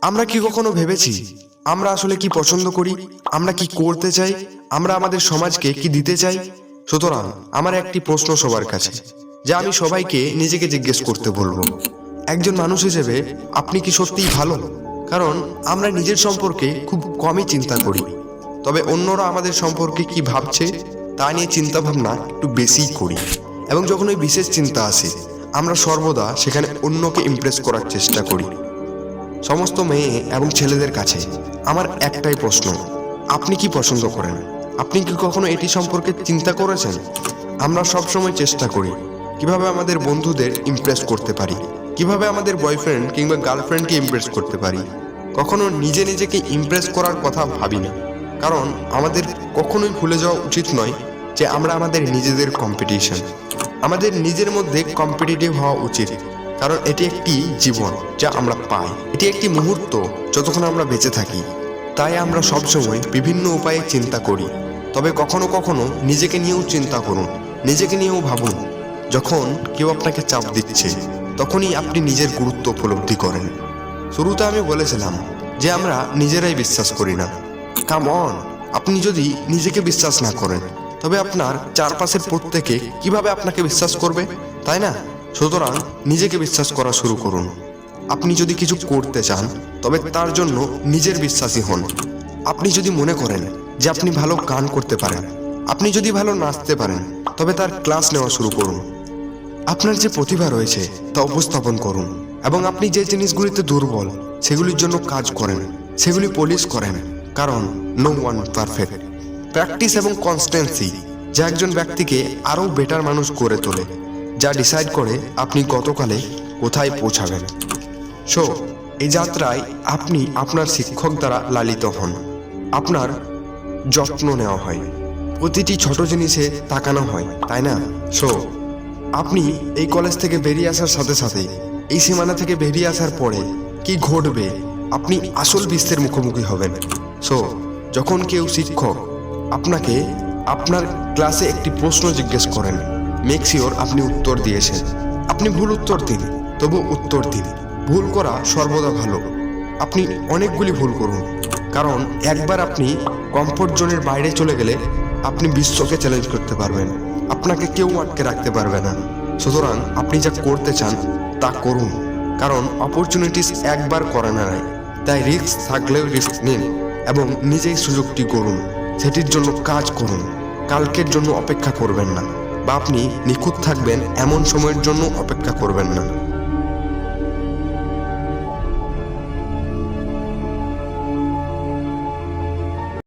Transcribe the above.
আমরা কি কখনো ভেবেছি আমরা আসলে কি পছন্দ করি, আমরা কি করতে চাই, আমরা আমাদের সমাজকে কি দিতে চাই? সুতরাং আমার একটি প্রশ্ন সবার কাছে, যা আমি সবাইকে নিজেকে জিজ্ঞেস করতে বলবো। একজন মানুষ হিসেবে আপনি কি সত্যিই ভালো? কারণ আমরা নিজের সম্পর্কে খুব কমই চিন্তা করি, তবে অন্যরা আমাদের সম্পর্কে কি ভাবছে তা নিয়ে চিন্তা ভাবনা একটু বেশিই করি। এবং যখন ওই বিশেষ চিন্তা আসে, আমরা সর্বদা সেখানে অন্যকে ইমপ্রেস করার চেষ্টা করি। সমস্ত মেয়ে এবং ছেলেদের কাছে আমার একটাই প্রশ্ন, আপনি কি পছন্দ করেন? আপনি কি কখনো এটি সম্পর্কে চিন্তা করেছেন? আমরা সবসময় চেষ্টা করি কিভাবে আমাদের বন্ধুদের ইমপ্রেস করতে পারি, কিভাবে আমাদের বয়ফ্রেন্ড কিংবা গার্লফ্রেন্ডকে ইমপ্রেস করতে পারি। কখনো নিজেকে ইমপ্রেস করার কথা ভাবি না, কারণ আমাদের কখনোই ভুলে যাওয়া উচিত নয় যে আমরা আমাদের নিজেদের কম্পিটিশন, আমাদের নিজের মধ্যে কম্পিটিটিভ হওয়া উচিত। কারণ এটি একটি জীবন যা আমরা পাই, এটি একটি মুহূর্ত যতক্ষণ আমরা বেঁচে থাকি। তাই আমরা সবসময় বিভিন্ন উপায়ে চিন্তা করি, তবে কখনো কখনো নিজেকে নিয়েও চিন্তা করুন, নিজেকে নিয়েও ভাবুন। যখন কেউ আপনাকে চাপ দিচ্ছে, তখনই আপনি নিজের গুরুত্ব উপলব্ধি করেন। শুরুতে আমি বলেছিলাম যে আমরা নিজেরাই বিশ্বাস করি না। কাম অন, আপনি যদি নিজেকে বিশ্বাস না করেন, তবে আপনার চারপাশের প্রত্যেকে কিভাবে আপনাকে বিশ্বাস করবে, তাই না? সুতরাং নিজেকে বিশ্বাস করা শুরু করুন। আপনি যদি কিছু করতে চান, তবে তার জন্য নিজের বিশ্বাসী হন। আপনি যদি মনে করেন যে আপনি ভালো গান করতে পারেন, আপনি যদি ভালো নাচতে পারেন, তবে তার ক্লাস নেওয়া শুরু করুন। আপনার যে প্রতিভা রয়েছে তা উপস্থাপন করুন, এবং আপনি যে জিনিসগুলিতে দুর্বল সেগুলির জন্য কাজ করেন, সেগুলি পলিশ করেন। কারণ নো ওয়ান পারফেক্ট। প্র্যাকটিস এবং কনস্ট্যান্সি যা একজন ব্যক্তিকে আরও বেটার মানুষ করে তোলে, যা ডিসাইড করে আপনি গতকালে কোথায় পৌঁছাবেন। সো এই যাত্রায় আপনি আপনার শিক্ষক দ্বারা লালিত হন, আপনার যত্ন নেওয়া হয়, প্রতিটি ছোট জিনিসে তাকানো হয়, তাই না? সো আপনি এই কলেজ থেকে বেরিয়ে আসার সাথে সাথে, এই সীমানা থেকে বেরিয়ে আসার পরে কি ঘটবে, আপনি আসল বিশ্বের মুখোমুখি হবেন। সো যখন কেউ শিক্ষক আপনাকে আপনার ক্লাসে একটি প্রশ্ন জিজ্ঞেস করেন, মেক শিওর আপনি উত্তর দিয়েছেন। আপনি ভুল উত্তর দিন, তবু উত্তর দিন। ভুল করা সর্বদা ভালো। আপনি অনেকগুলি ভুল করুন, কারণ একবার আপনি কমফোর্ট জোনের বাইরে চলে গেলে আপনি বিশ্বকে চ্যালেঞ্জ করতে পারবেন, আপনাকে কেউ আটকে রাখতে পারবে না। সুতরাং আপনি যা করতে চান তা করুন, কারণ অপরচুনিটিস একবার করে না। তাই রিস্ক থাকলেও রিস্ক নিন এবং নিজেই সুযোগটি করুন, সেটির জন্য কাজ করুন। কালকের জন্য অপেক্ষা করবেন না, বা আপনি নিখুঁত থাকবেন এমন সময়ের জন্য অপেক্ষা করবেন না।